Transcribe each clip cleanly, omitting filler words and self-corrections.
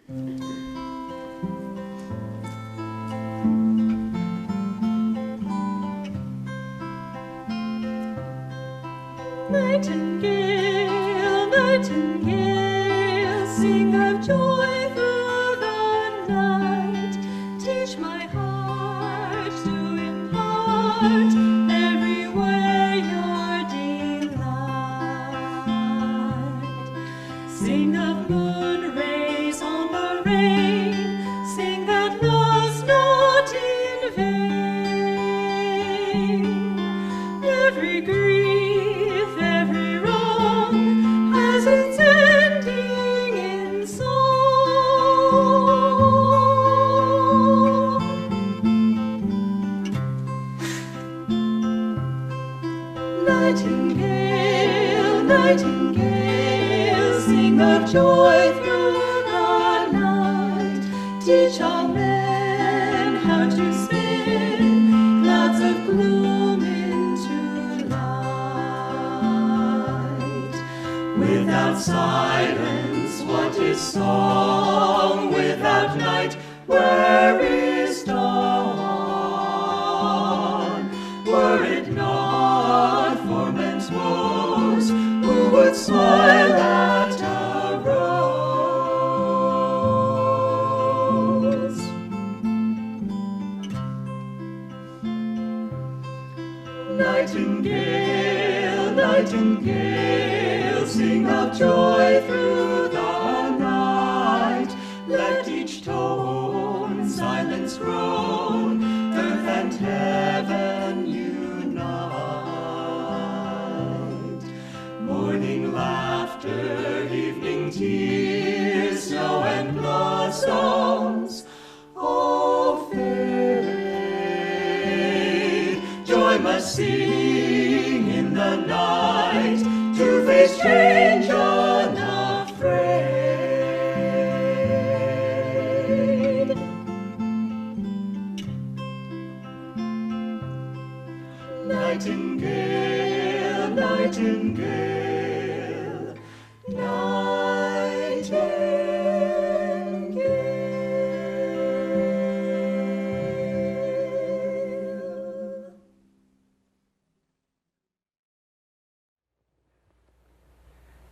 Nightingale, nightingale, sing of joy through the night. Teach my heart to impart everywhere your delight. Sing of moon rays on the rain, sing that love's not in vain. Every grief, every wrong has its ending in song. Nightingale, nightingale, sing of joy through the night. Teach all men how to spin clouds of gloom into light. Without silence, what is song? Without night, where is dawn? Were it not for men's woes, who would smile at a rose? Nightingale, nightingale, sing of joy through the night. Let each tone silence groan, earth and heaven unite. Morning laughter, evening tears, snow and blossoms, oh fade. Joy must sing in the night to face change unafraid. Nightingale, nightingale, nightingale.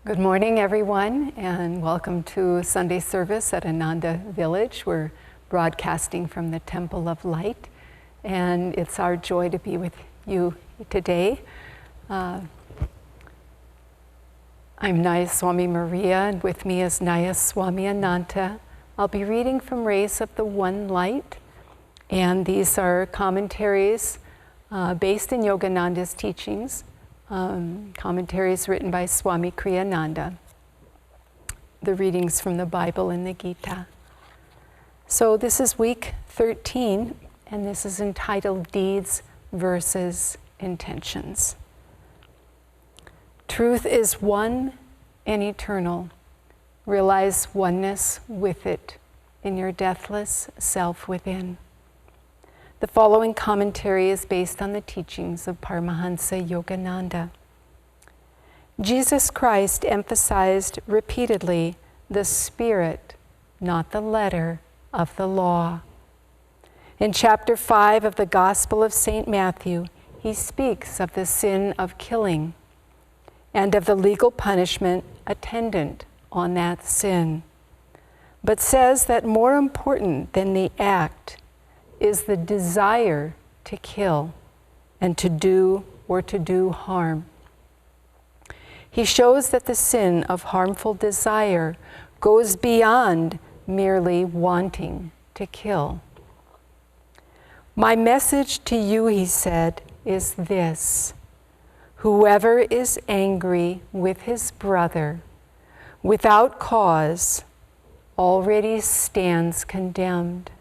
Good morning, everyone, and welcome to Sunday service at Ananda Village. We're broadcasting from the Temple of Light, and it's our joy to be with you today. I'm Nayaswami Maria, and with me is Nayaswamis Ananta. I'll be reading from Rays of the One Light, and these are commentaries based in Yogananda's teachings, commentaries written by Swami Kriyananda, the readings from the Bible and the Gita. So this is week 13, and this is entitled Deeds versus Intentions. Truth is one and eternal. Realize oneness with it in your deathless self within. The following commentary is based on the teachings of Paramahansa Yogananda. Jesus Christ emphasized repeatedly the spirit, not the letter, of the law. In chapter 5 of the Gospel of St. Matthew, he speaks of the sin of killing and of the legal punishment attendant on that sin, but says that more important than the act is the desire to kill and to do or to do harm. He shows that the sin of harmful desire goes beyond merely wanting to kill. My message to you, he said, is this: whoever is angry with his brother without cause already stands condemned.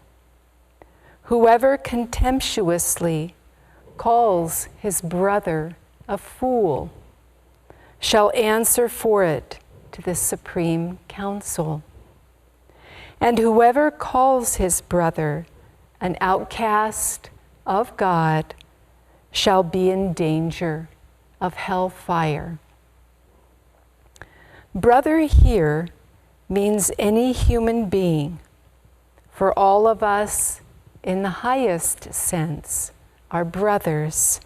Whoever contemptuously calls his brother a fool shall answer for it to the Supreme Council. And whoever calls his brother an outcast of God shall be in danger of hellfire. Brother here means any human being. For all of us, in the highest sense, are brothers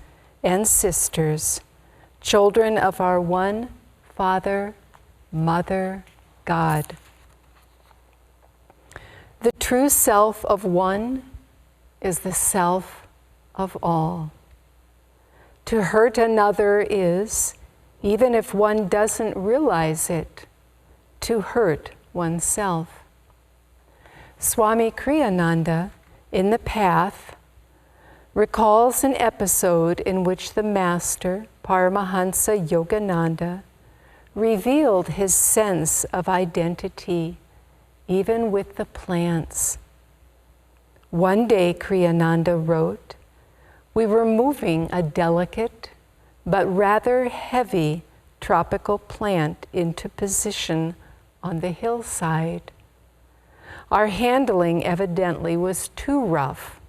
and sisters, children of our one Father, Mother, God. The true self of one is the self of all. To hurt another is, even if one doesn't realize it, to hurt oneself. Swami Kriyananda, in The Path, recalls an episode in which the master, Paramahansa Yogananda, revealed his sense of identity, even with the plants. One day, Kriyananda wrote, we were moving a delicate but rather heavy tropical plant into position on the hillside. Our handling evidently was too rough,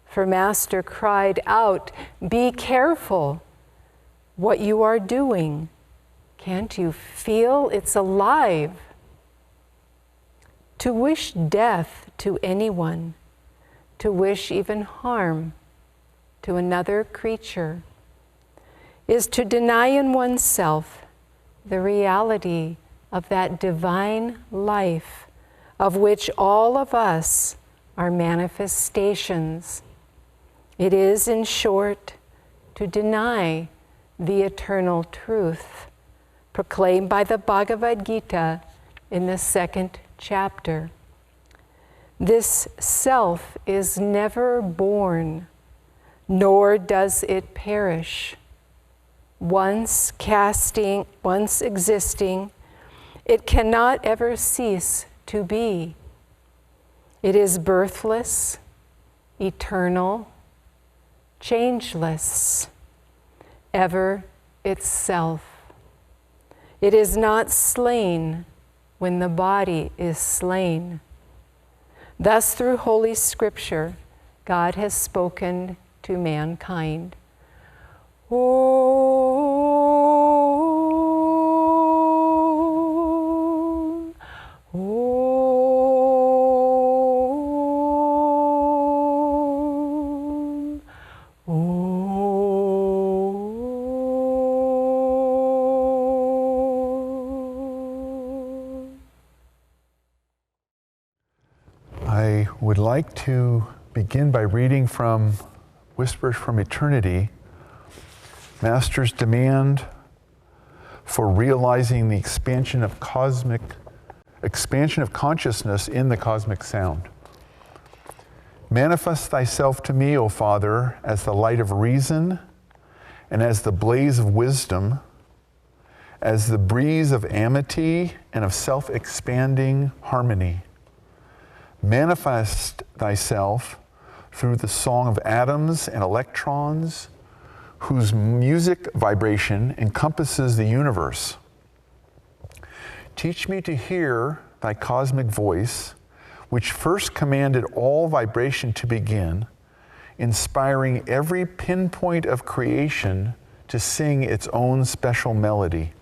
for Master cried out, "Be careful what you are doing. Can't you feel it's alive?" To wish death to anyone, to wish even harm to another creature, is to deny in oneself the reality of that divine life of which all of us are manifestations. It is, in short, to deny the eternal truth proclaimed by the Bhagavad Gita in the 2nd chapter. This self is never born, nor does it perish. Once existing, it cannot ever cease to be. It is birthless, eternal, changeless, ever itself. It is not slain when the body is slain. Thus, through Holy Scripture, God has spoken to mankind. Om, Om, Om. I would like to begin by reading from Whispers from Eternity, Master's demand for realizing the expansion of consciousness in the cosmic sound. Manifest thyself to me, O Father, as the light of reason and as the blaze of wisdom, as the breeze of amity and of self-expanding harmony. Manifest thyself through the song of atoms and electrons, whose music vibration encompasses the universe. Teach me to hear thy cosmic voice, which first commanded all vibration to begin, inspiring every pinpoint of creation to sing its own special melody.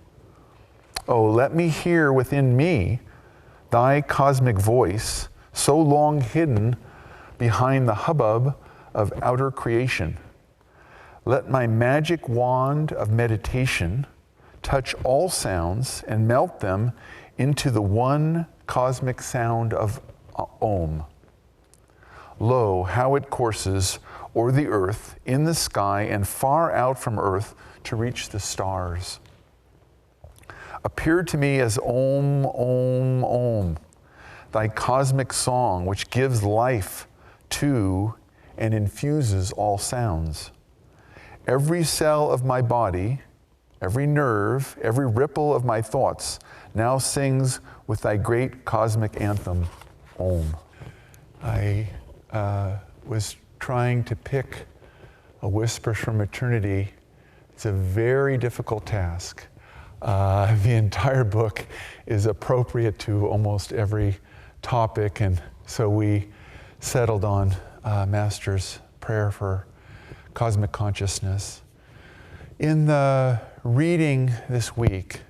Oh, let me hear within me thy cosmic voice, so long hidden behind the hubbub of outer creation. Let my magic wand of meditation touch all sounds and melt them into the one cosmic sound of Om. Lo, how it courses o'er the earth, in the sky, and far out from earth to reach the stars. Appear to me as Om, Om, Om, thy cosmic song which gives life to and infuses all sounds. Every cell of my body, every nerve, every ripple of my thoughts now sings with thy great cosmic anthem, Om. I was trying to pick a Whispers from Eternity. It's a very difficult task. The entire book is appropriate to almost every topic, and so we settled on Master's prayer for cosmic consciousness. In the reading this week,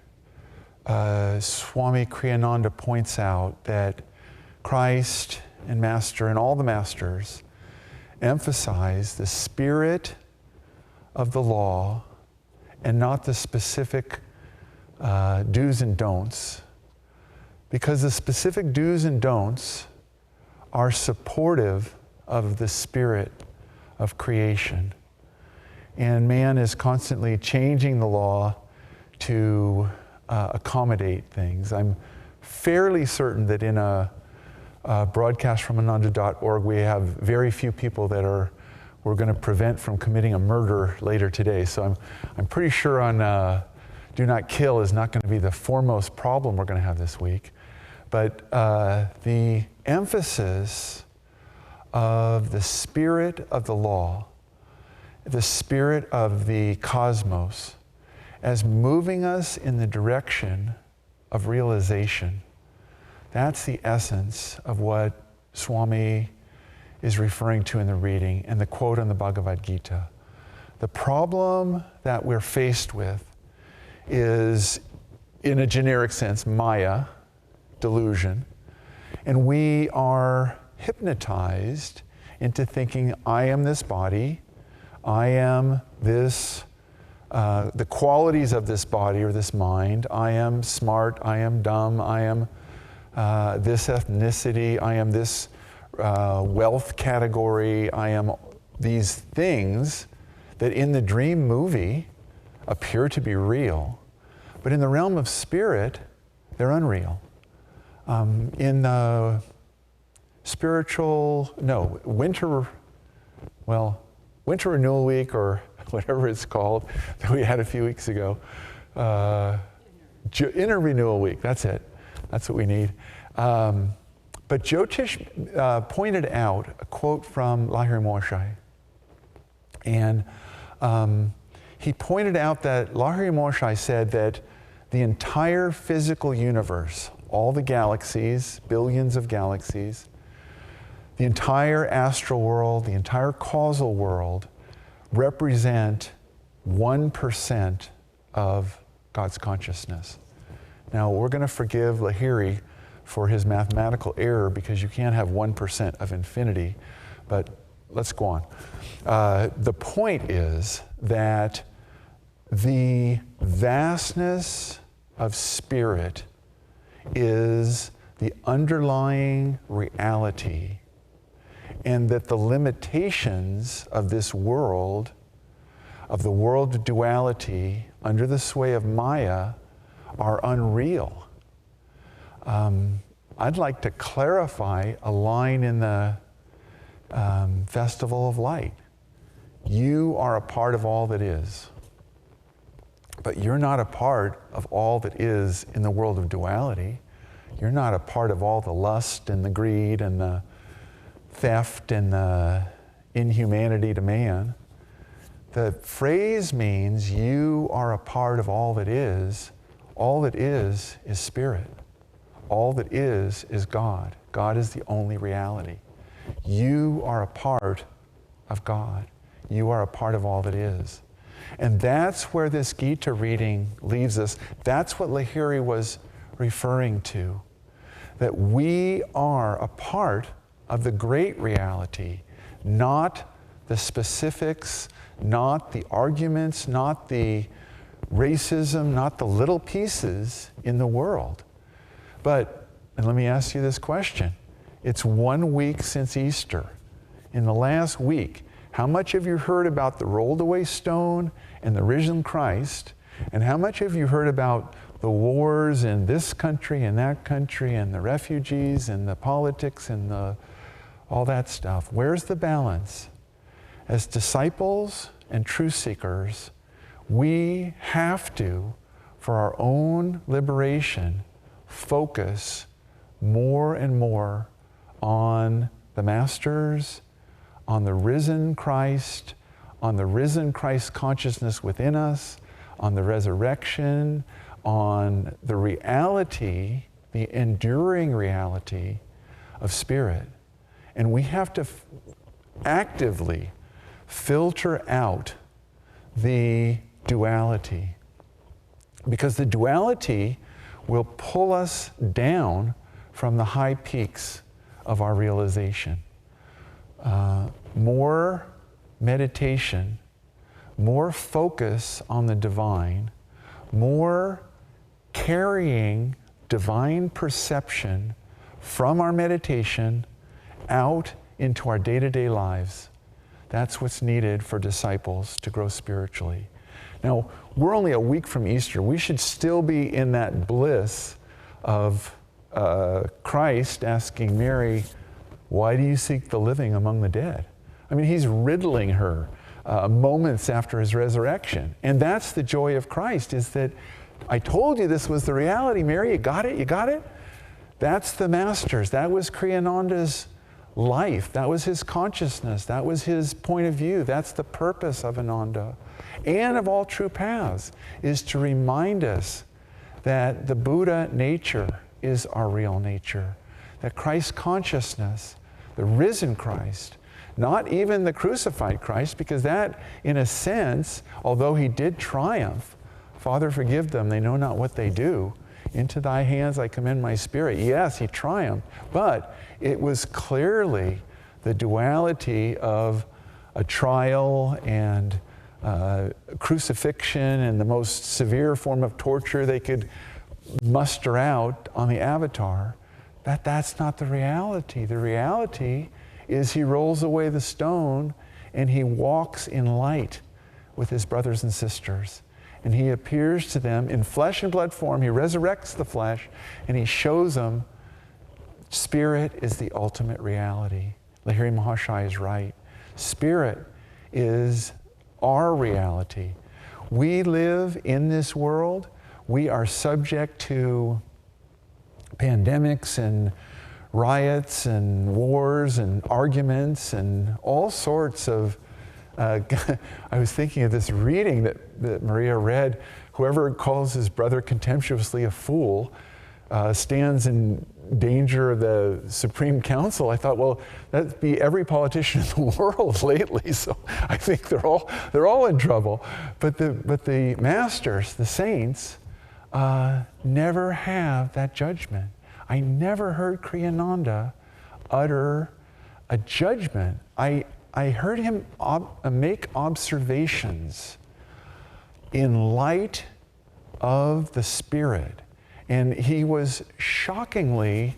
Swami Kriyananda points out that Christ and Master and all the masters emphasize the spirit of the law and not the specific do's and don'ts, because the specific do's and don'ts are supportive of the spirit of creation. And man is constantly changing the law to accommodate things. I'm fairly certain that in a broadcast from Ananda.org, we have very few people that we're going to prevent from committing a murder later today. So I'm pretty sure on Do Not Kill is not going to be the foremost problem we're going to have this week. But the emphasis of the spirit of the law, the spirit of the cosmos, as moving us in the direction of realization. That's the essence of what Swami is referring to in the reading and the quote on the Bhagavad Gita. The problem that we're faced with is, in a generic sense, Maya, delusion, and we are hypnotized into thinking, I am this body, I am this, the qualities of this body or this mind, I am smart, I am dumb, I am this ethnicity, I am this wealth category, I am these things that in the dream movie appear to be real, but in the realm of spirit, they're unreal. In the winter renewal week or whatever it's called that we had a few weeks ago, inner renewal week, that's it. That's what we need. But Jyotish pointed out a quote from Lahiri Mahasaya. And he pointed out that Lahiri Mahasaya said that the entire physical universe, all the galaxies, billions of galaxies, the entire astral world, the entire causal world, represent 1% of God's consciousness. Now, we're going to forgive Lahiri for his mathematical error because you can't have 1% of infinity, but let's go on. The point is that the vastness of spirit is the underlying reality, and that the limitations of this world, of the world of duality under the sway of Maya, are unreal. I'd like to clarify a line in the Festival of Light. You are a part of all that is, but you're not a part of all that is in the world of duality. You're not a part of all the lust and the greed and the theft and the inhumanity to man. The phrase means you are a part of all that is. All that is spirit. All that is God. God is the only reality. You are a part of God. You are a part of all that is. And that's where this Gita reading leaves us. That's what Lahiri was referring to. That we are a part of the great reality, not the specifics, not the arguments, not the racism, not the little pieces in the world. But, and let me ask you this question. It's 1 week since Easter. In the last week, how much have you heard about the rolled away stone and the risen Christ? And how much have you heard about the wars in this country and that country and the refugees and the politics and all that stuff? Where's the balance? As disciples and truth seekers, we have to, for our own liberation, focus more and more on the Masters, on the risen Christ, on the risen Christ consciousness within us, on the resurrection, on the reality, the enduring reality of spirit. And we have to actively filter out the duality. Because the duality will pull us down from the high peaks of our realization. More meditation, more focus on the divine, more carrying divine perception from our meditation out into our day-to-day lives. That's what's needed for disciples to grow spiritually. Now, we're only a week from Easter. We should still be in that bliss of Christ asking Mary, why do you seek the living among the dead? I mean, he's riddling her moments after his resurrection. And that's the joy of Christ, is that I told you this was the reality, Mary. You got it? You got it? That's the Master's. That was Kriyananda's life. That was his consciousness. That was his point of view. That's the purpose of Ananda and of all true paths, is to remind us that the Buddha nature is our real nature. That Christ consciousness, the risen Christ, not even the crucified Christ, because that, in a sense, although he did triumph, Father, forgive them, they know not what they do. Into thy hands I commend my spirit. Yes, he triumphed, but it was clearly the duality of a trial and crucifixion and the most severe form of torture they could muster out on the avatar. That's not the reality. The reality is he rolls away the stone and he walks in light with his brothers and sisters. And he appears to them in flesh and blood form. He resurrects the flesh and he shows them spirit is the ultimate reality. Lahiri Mahashaya is right. Spirit is our reality. We live in this world. We are subject to pandemics and riots and wars and arguments and all sorts of I was thinking of this reading that Maria read. Whoever calls his brother contemptuously a fool stands in danger of the Supreme Council. I thought, well, that'd be every politician in the world lately. So I think they're all in trouble. But the masters, the saints, never have that judgment. I never heard Kriyananda utter a judgment. I heard him make observations in light of the Spirit. And he was shockingly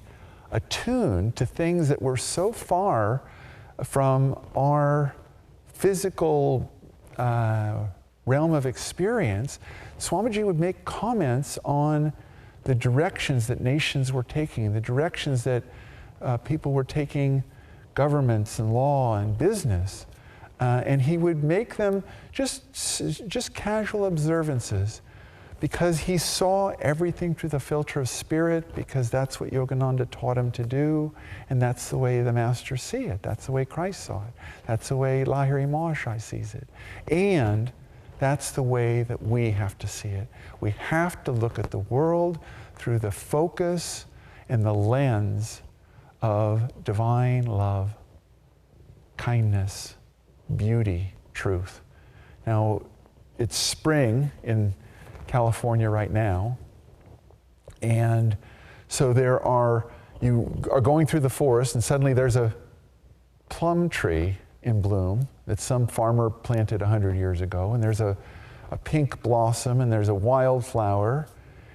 attuned to things that were so far from our physical realm of experience. Swamiji would make comments on the directions that nations were taking, the directions that people were taking, governments and law and business, and he would make them just casual observances, because he saw everything through the filter of spirit, because that's what Yogananda taught him to do, and that's the way the masters see it. That's the way Christ saw it. That's the way Lahiri Mahashaya sees it. And that's the way that we have to see it. We have to look at the world through the focus and the lens of divine love, kindness, beauty, truth. Now, it's spring in California right now, and so you are going through the forest and suddenly there's a plum tree in bloom that some farmer planted 100 years ago, and there's a pink blossom, and there's a wildflower,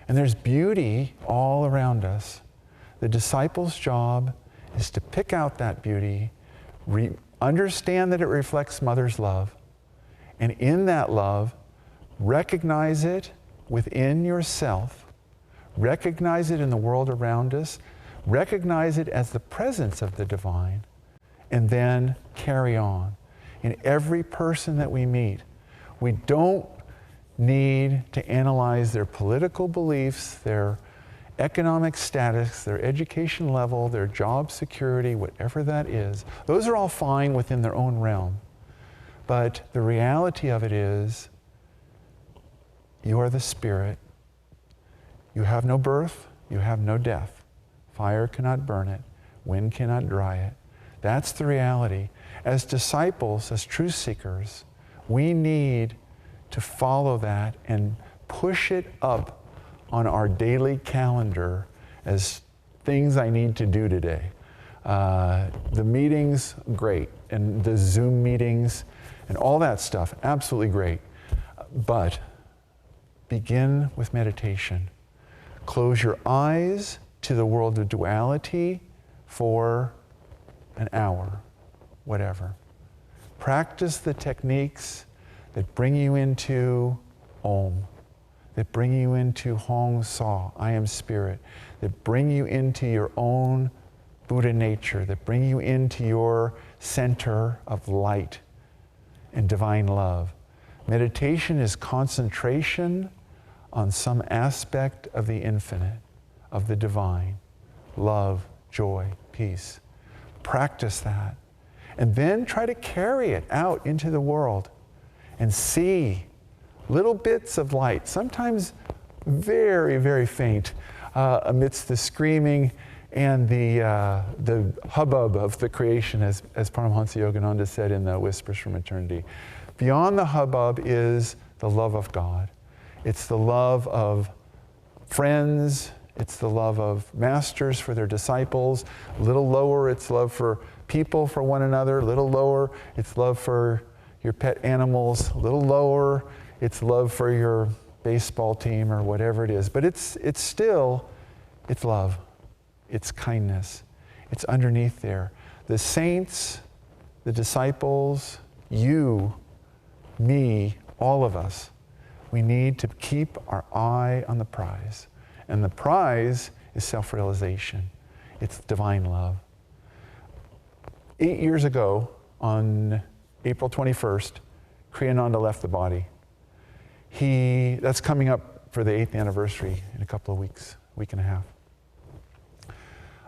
and there's beauty all around us. The disciple's job is to pick out that beauty, understand that it reflects Mother's love, and in that love, recognize it within yourself, recognize it in the world around us, recognize it as the presence of the divine, and then carry on. In every person that we meet, we don't need to analyze their political beliefs, their economic status, their education level, their job security, whatever that is. Those are all fine within their own realm. But the reality of it is, you are the Spirit. You have no birth, you have no death. Fire cannot burn it, wind cannot dry it. That's the reality. As disciples, as truth seekers, we need to follow that and push it up on our daily calendar as things I need to do today. The meetings, great, and the Zoom meetings and all that stuff, absolutely great. But begin with meditation. Close your eyes to the world of duality for an hour, whatever. Practice the techniques that bring you into Om, that bring you into Hong Sa, I am spirit, that bring you into your own Buddha nature, that bring you into your center of light and divine love. Meditation is concentration on some aspect of the infinite, of the divine, love, joy, peace. Practice that. And then try to carry it out into the world and see little bits of light, sometimes very, very faint, amidst the screaming and the hubbub of the creation, as Paramahansa Yogananda said in the Whispers from Eternity. Beyond the hubbub is the love of God. It's the love of friends. It's the love of masters for their disciples. A little lower, it's love for people, for one another. A little lower, it's love for your pet animals. A little lower, it's love for your baseball team or whatever it is. But it's still, it's love. It's kindness. It's underneath there. The saints, the disciples, you, me, all of us, we need to keep our eye on the prize. And the prize is self-realization. It's divine love. 8 years ago, on April 21st, Kriyananda left the body. That's coming up for the 8th anniversary in a couple of weeks, week and a half.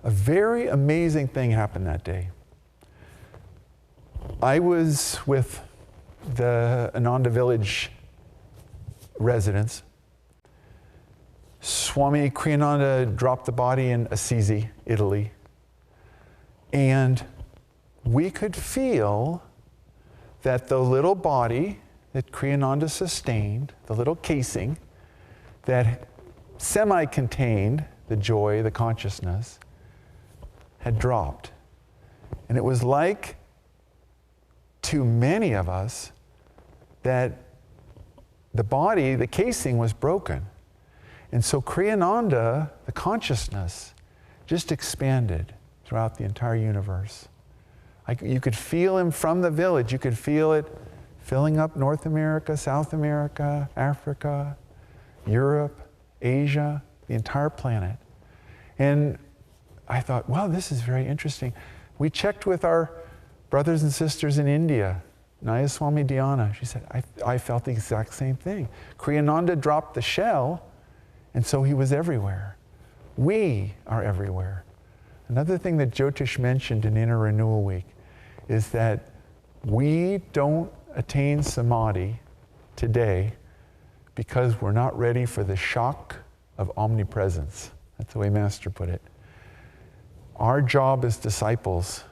A very amazing thing happened that day. I was with the Ananda village residents. Swami Kriyananda dropped the body in Assisi, Italy. And we could feel that the little body that Kriyananda sustained, the little casing that semi-contained the joy, the consciousness, had dropped. And it was like, to many of us, that the body, the casing was broken. And so Kriyananda, the consciousness, just expanded throughout the entire universe. You could feel him from the village. You could feel it filling up North America, South America, Africa, Europe, Asia, the entire planet. And I thought, wow, this is very interesting. We checked with our brothers and sisters in India, Nayaswamis Ananta. She said, I felt the exact same thing. Kriyananda dropped the shell, and so he was everywhere. We are everywhere. Another thing that Jyotish mentioned in Inner Renewal Week is that we don't attain samadhi today because we're not ready for the shock of omnipresence. That's the way Master put it. Our job as disciples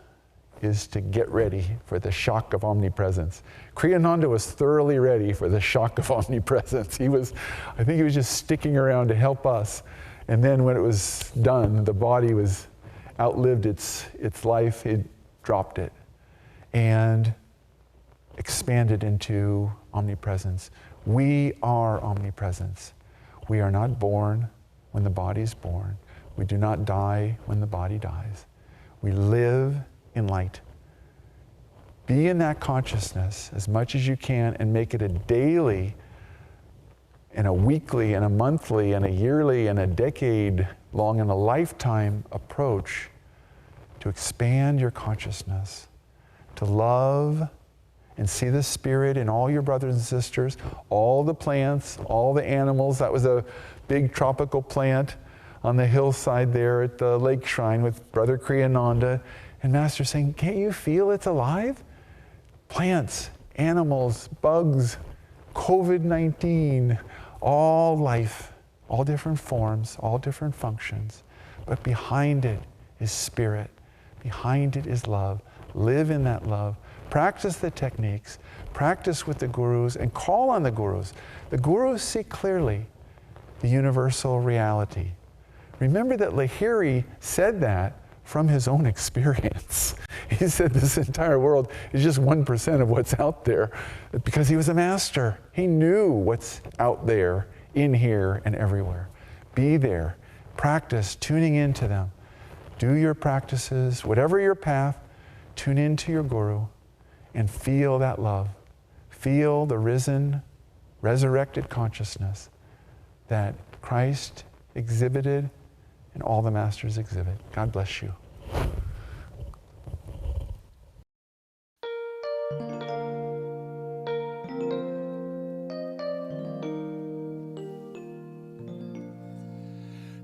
is to get ready for the shock of omnipresence. Kriyananda was thoroughly ready for the shock of omnipresence. I think he was just sticking around to help us. And then when it was done, the body was outlived its life, it dropped it and expanded into omnipresence. We are omnipresence. We are not born when the body is born. We do not die when the body dies. We live in light. Be in that consciousness as much as you can and make it a daily and a weekly and a monthly and a yearly and a decade long and a lifetime approach to expand your consciousness, to love and see the spirit in all your brothers and sisters, all the plants, all the animals. That was a big tropical plant on the hillside there at the lake shrine with Brother Kriyananda. And Master saying, can't you feel it's alive? Plants, animals, bugs, COVID-19, all life, all different forms, all different functions. But behind it is spirit. Behind it is love. Live in that love. Practice the techniques. Practice with the gurus and call on the gurus. The gurus see clearly. the universal reality. Remember that Lahiri said that from his own experience. He said this entire world is just 1% of what's out there because he was a master. He knew what's out there, in here, and everywhere. Be there. Practice tuning into them. Do your practices, whatever your path, tune into your Guru and feel that love. Feel the risen, resurrected consciousness that Christ exhibited and all the masters exhibit. God bless you.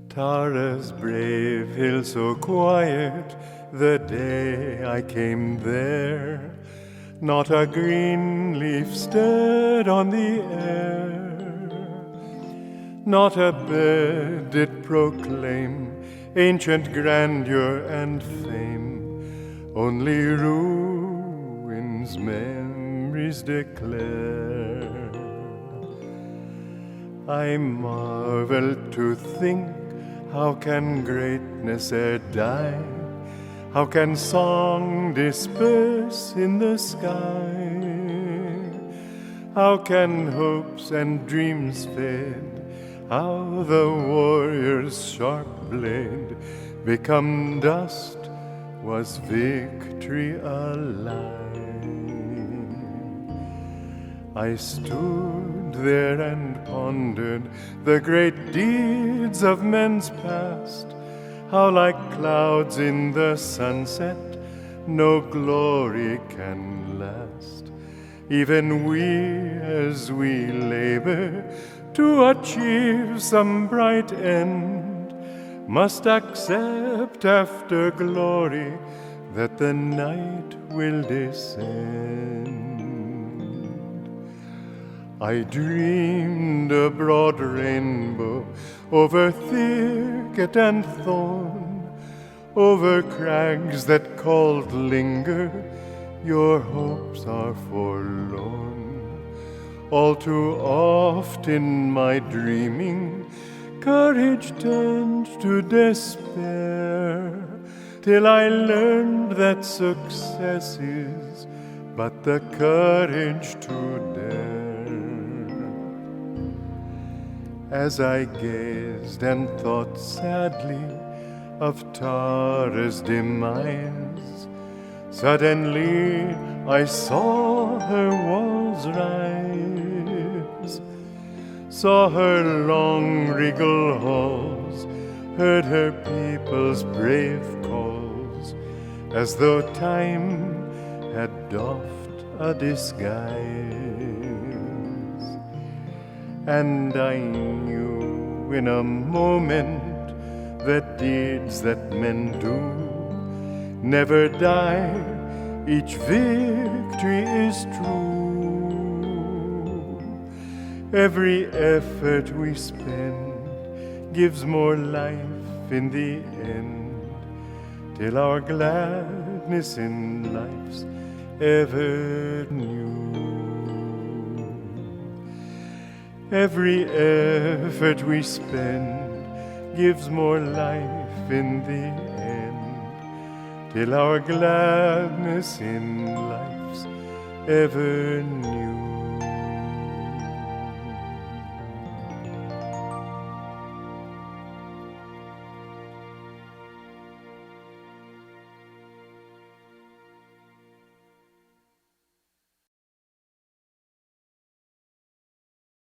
Tara's brave hill so quiet, the day I came there, not a green leaf stirred on the air, not a bird did proclaim ancient grandeur and fame, only ruins memories declare. I marvel to think, how can greatness e'er die? How can song disperse in the sky? How can hopes and dreams fade? How the warrior's sharp blade become dust? Was victory a lie? I stood there and pondered the great deeds of men's past, how like clouds in the sunset no glory can last. Even we, as we labor to achieve some bright end, must accept after glory that the night will descend. I dreamed a broad rainbow over thicket and thorn, over crags that called linger, your hopes are forlorn. All too oft in my dreaming, courage turned to despair, till I learned that success is but the courage to dare. As I gazed and thought sadly of Tara's demise, suddenly I saw her walls rise, saw her long regal halls, heard her people's brave calls, as though time had doffed a disguise. And I knew in a moment that deeds that men do never die, each victory is true. Every effort we spend gives more life in the end, till our gladness in life's ever new. Every effort we spend gives more life in the end, till our gladness in life's ever new.